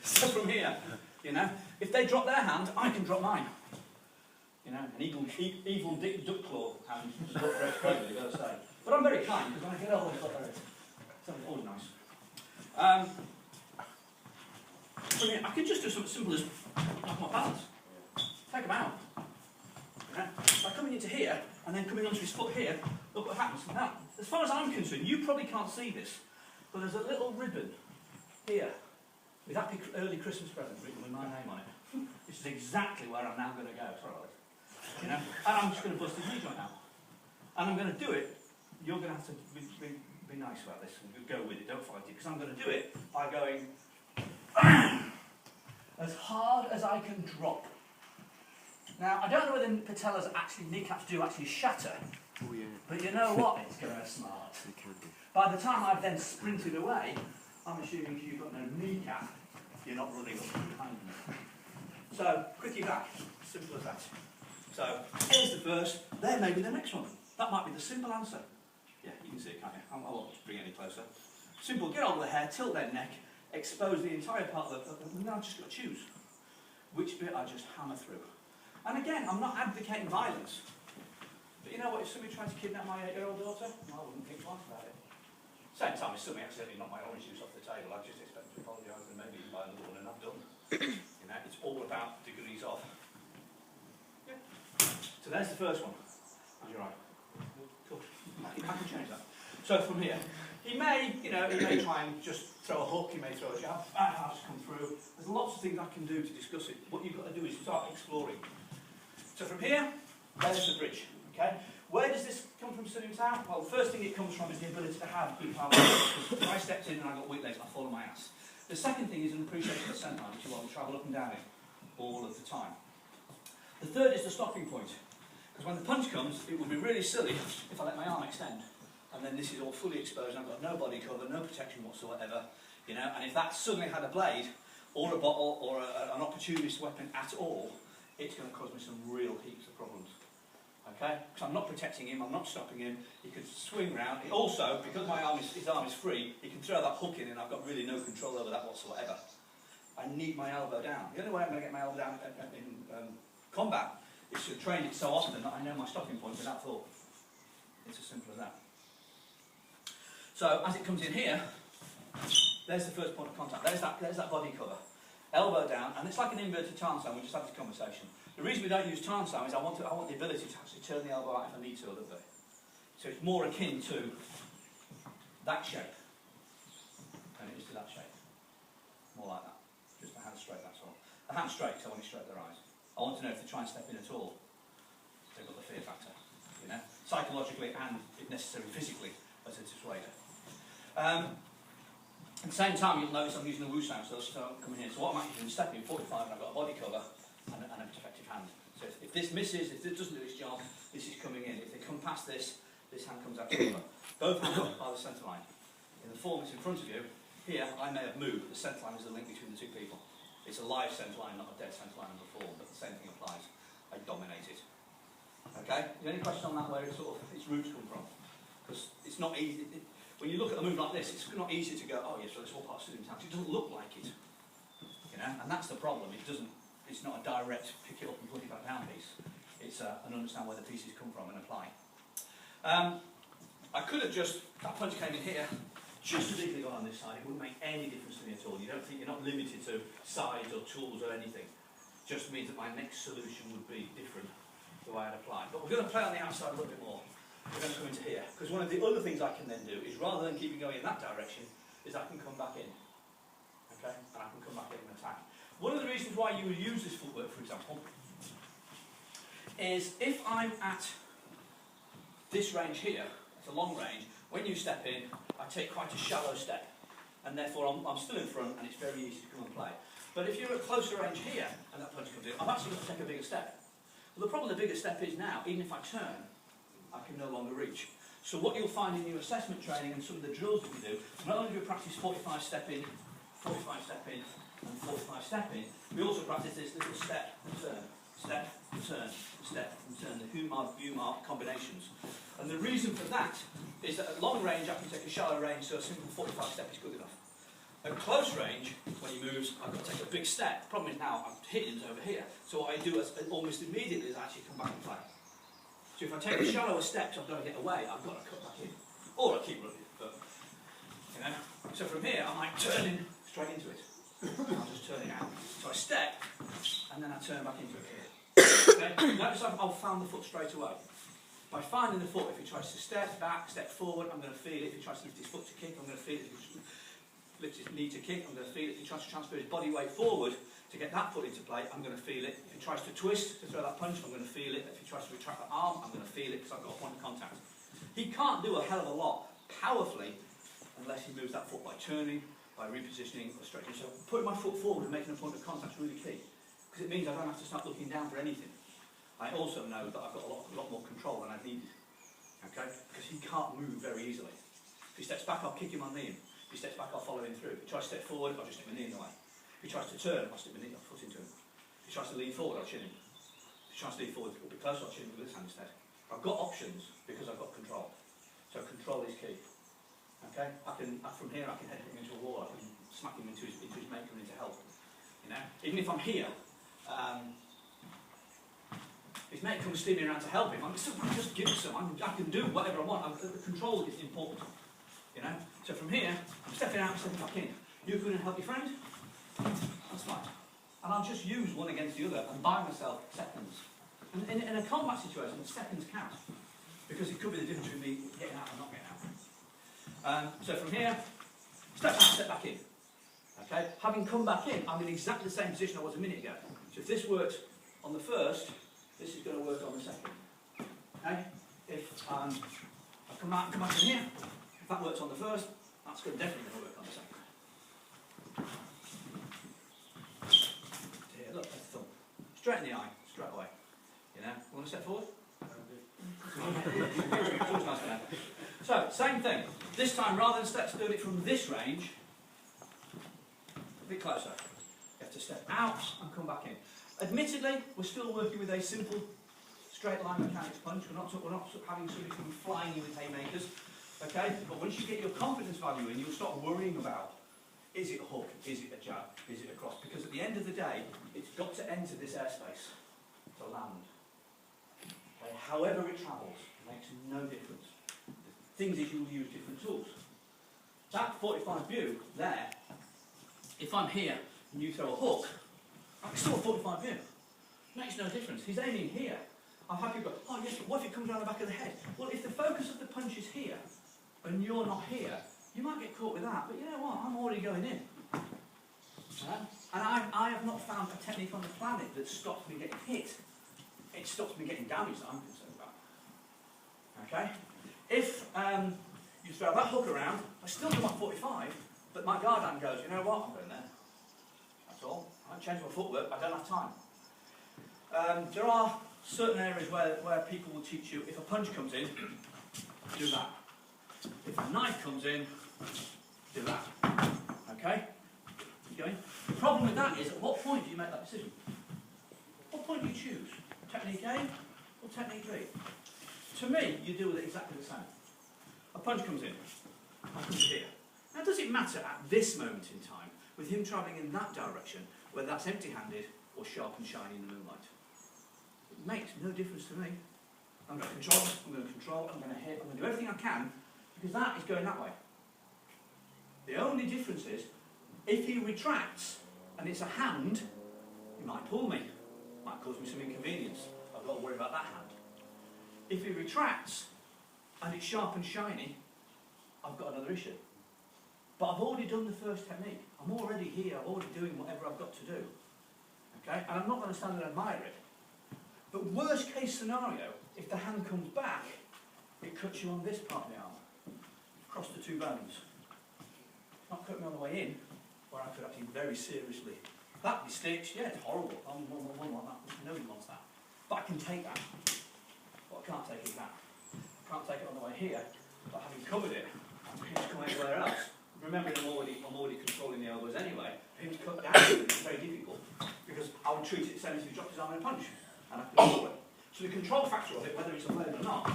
So from here, you know, if they drop their hand, I can drop mine. You know, an evil Dick Duckclaw hand is not very friendly, you've got to say. But I'm very kind, because when I get older, it's not very, something always nice. From here, I can just do something simple as knock my balance. Take them out. You know, by coming into here, and then coming onto his foot here, look what happens. Now, as far as I'm concerned, you probably can't see this, but there's a little ribbon here with happy early Christmas present written with my name on it. This is exactly where I'm now going to go. Sorry, Alex. You know, and I'm just going to bust his knee joint out. And I'm going to do it. You're going to have to be nice about this and go with it. Don't fight it, because I'm going to do it by going as hard as I can drop. Now, I don't know whether patellas actually, kneecaps do actually shatter, but you know what? It's going to smart. By the time I've then sprinted away, I'm assuming if you've got no kneecap, you're not running up behind me. So, quickie back, simple as that. So, here's the first, there may be the next one. That might be the simple answer. Yeah, you can see it, can't you? I won't bring it any closer. Simple, get hold of the hair, tilt their neck, expose the entire part of the, and then I've just got to choose which bit I just hammer through. And again, I'm not advocating violence. But you know what, if somebody tried to kidnap my 8-year-old daughter, I wouldn't think twice about it. Same time, if somebody accidentally knocked my orange juice off the table, I'd just expect to apologise and maybe buy another one, and I'm done. You know, it's all about degrees of. Yeah. So there's the first one. And you're right. Cool. I can change that. So from here, he may, you know, he may try and just throw a hook, he may throw a jab, I'll just come through. There's lots of things I can do to discuss it. What you've got to do is start exploring. So from here, there's the bridge. Okay? Where does this come from, sitting down? Well, the first thing it comes from is the ability to have good power. If I stepped in and I got weak legs, I fall on my ass. The second thing is an appreciation of the centre line, which you want to travel up and down it all of the time. The third is the stopping point. Because when the punch comes, it would be really silly if I let my arm extend. And then this is all fully exposed, and I've got no body cover, no protection whatsoever. You know, and if that suddenly had a blade, or a bottle, or an opportunist weapon at all, it's going to cause me some real heaps of problems. Okay? Because I'm not protecting him, I'm not stopping him. He could swing round. He also, because his arm is free, he can throw that hook in and I've got really no control over that whatsoever. I need my elbow down. The only way I'm going to get my elbow down in combat is to train it so often that I know my stopping point without thought. It's as simple as that. So, as it comes in here, there's the first point of contact. There's that body cover. Elbow down, and it's like an inverted tarn sound. We just had this conversation. The reason we don't use tarn sound is I want the ability to actually turn the elbow out if I need to a little bit. So it's more akin to that shape than it is to that shape. More like that. Just the hand straight, that's all. The hand straight, so I want it straight to their eyes. I want to know if they try and step in at all. They've got the fear factor, you know, psychologically and, if necessary, physically, as a dissuader. At the same time, you'll notice I'm using the woo sound, so I'm coming here. So what I'm actually doing is stepping 45, and I've got a body cover and a defective hand. So if this misses, if it doesn't do its job, this is coming in. If they come past this, this hand comes out to cover. Both hands are the centre line. In the form that's in front of you, here I may have moved, but the centre line is the link between the two people. It's a live centre line, not a dead centre line in the form, but the same thing applies. I dominate it. Okay? Is there any question on that, where its roots come from? Because it's not easy. When you look at a move like this, it's not easy to go, oh yes, so this whole part of it doesn't look like it. You know, and that's the problem. It's not a direct pick it up and put it back down piece. It's an understand where the pieces come from and apply. I could have that punch came in here, just as easily gone on this side. It wouldn't make any difference to me at all. You're not limited to size or tools or anything. It just means that my next solution would be different the way I'd apply. But we're going to play on the outside a little bit more. We're going to come into here, because one of the other things I can then do is, rather than keeping going in that direction, is I can come back in. Okay? And I can come back in and attack. One of the reasons why you would use this footwork, for example, is if I'm at this range here, it's a long range, when you step in, I take quite a shallow step, and therefore I'm still in front, and it's very easy to come and play. But if you're at closer range here, and that punch comes in, I'm actually going to take a bigger step. Well, the problem with the bigger step is now, even if I turn, I can no longer reach. So what you'll find in your assessment training and some of the drills that we do, not only do we practice 45 step in, 45 step in, and 45 step in, we also practice this little step and turn, step and turn, step and turn, the Humar combinations. And the reason for that is that at long range I can take a shallow range, so a simple 45 step is good enough. At close range, when he moves, I've got to take a big step. The problem is now I'm hitting over here. So what I do is almost immediately is actually come back and play. So if I take the shallower steps, I've got to get away, I've got to cut back in. Or I keep running, but, you know. So from here, I'm like turning straight into it. I'll just turn it out. So I step, and then I turn back into it here. Okay? Notice I've found the foot straight away. By finding the foot, if he tries to step back, step forward, I'm going to feel it. If he tries to lift his foot to kick, I'm going to feel it. If he lifts his knee to kick, I'm going to feel it. If he tries to transfer his body weight forward to get that foot into play, I'm going to feel it. If he tries to twist to throw that punch, I'm going to feel it. If he tries to retract that arm, I'm going to feel it because I've got a point of contact. He can't do a hell of a lot powerfully unless he moves that foot by turning, by repositioning or stretching. So putting my foot forward and making a point of contact is really key, because it means I don't have to start looking down for anything. I also know that I've got a lot more control than I needed, okay? Because he can't move very easily. If he steps back, I'll kick him, I'll knee him. If he steps back, I'll follow him through. If he tries to step forward, I'll just stick my knee in the way. If he tries to turn, I'll stick my foot into him. If he tries to lean forward, I'll chin him. If he tries to lean forward a bit closer, I'll chin him with this hand instead. I've got options because I've got control. So control is key. Okay? From here I can head him into a wall, I can smack him into his mate coming in to help. You know? Even if I'm here, his mate comes steaming around to help him, I'm just give some, I can do whatever I want. The control is important. You know? So from here, I'm stepping out and stepping back in. You come in and help your friend? That's fine. And I'll just use one against the other and buy myself seconds. And in a combat situation, seconds count. Because it could be the difference between me getting out and not getting out. So from here, step out, step back in. Okay? Having come back in, I'm in exactly the same position I was a minute ago. So if this worked on the first, this is going to work on the second. Okay? If I come out and come back in here, if that works on the first, that's definitely going to work on the second. Here, look, that's the thumb. Straight in the eye, straight away. You know? Want to step forward? So, same thing. This time, rather than steps, doing it from this range, a bit closer. You have to step out and come back in. Admittedly, we're still working with a simple straight line mechanics punch. We're not having somebody come flying in with haymakers. Okay? But once you get your confidence value in, you'll start worrying about, is it a hook? Is it a jab? Is it a cross? Because at the end of the day, it's got to enter this airspace to land. Okay? However it travels, makes no difference. The thing is, you'll use different tools. That 45 view there, if I'm here and you throw a hook, I'm still a 45 view. Makes no difference. He's aiming here. I'm happy, but oh yes, but what if it comes around the back of the head? Well, if the focus of the punch is here and you're not here, you might get caught with that. But you know what? I'm already going in. And I have not found a technique on the planet that stops me getting hit. It stops me getting damaged that I'm concerned about. Okay? If you throw that hook around, I still do my 45, but my guard hand goes, you know what? I'm going there. That's all. I haven't changed my footwork. I don't have time. There are certain areas where people will teach you, if a punch comes in, do that. If a knife comes in, do that. Okay? Keep going. The problem with that is, at what point do you make that decision? What point do you choose? Technique A or technique B? To me, you deal with it exactly the same. A punch comes in. I come here. Now, does it matter at this moment in time, with him travelling in that direction, whether that's empty-handed or sharp and shiny in the moonlight? It makes no difference to me. I'm going to control, I'm going to control, I'm going to hit, I'm going to do everything I can, because that is going that way. The only difference is, if he retracts and it's a hand, he might pull me. Might cause me some inconvenience. I've got to worry about that hand. If he retracts and it's sharp and shiny, I've got another issue. But I've already done the first technique. I'm already here. I'm already doing whatever I've got to do. Okay? And I'm not going to stand and admire it. But worst case scenario, if the hand comes back, it cuts you on this part of the arm, across the two bones. It's not cut me on the way in, where I could actually very seriously. That be stitched, yeah, it's horrible. I don't want that. Nobody wants that. But I can take that. What I can't take is that. I can't take it on the way here, but having covered it, I can just come anywhere else. Remembering I'm already controlling the elbows anyway, for him to cut down it's very difficult, because I would treat it the same as if he dropped his arm in a punch, and I could control it. So the control factor of it, whether it's a blade or not,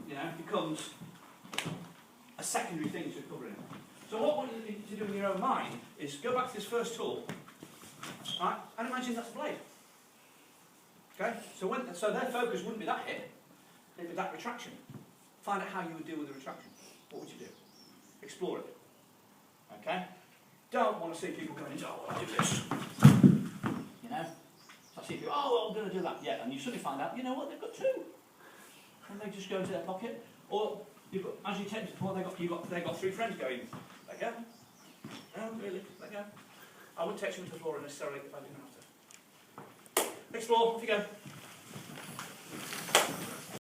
you know, becomes a secondary thing to covering it. So what you need to do in your own mind is go back to this first tool, Right? And imagine that's a blade. Okay? So their focus wouldn't be that hit, it'd be that retraction. Find out how you would deal with the retraction. What would you do? Explore it. Okay? Don't want to see people going, oh, I'll do this. You know? So I see people, oh, well, I'm going to do that. Yeah, and you suddenly find out, you know what, they've got two. And they just go into their pocket. Or, as you take this before, they've got three friends going, let go. No, really, let go. I wouldn't take someone to the floor necessarily if I didn't have to. Explore, off you go.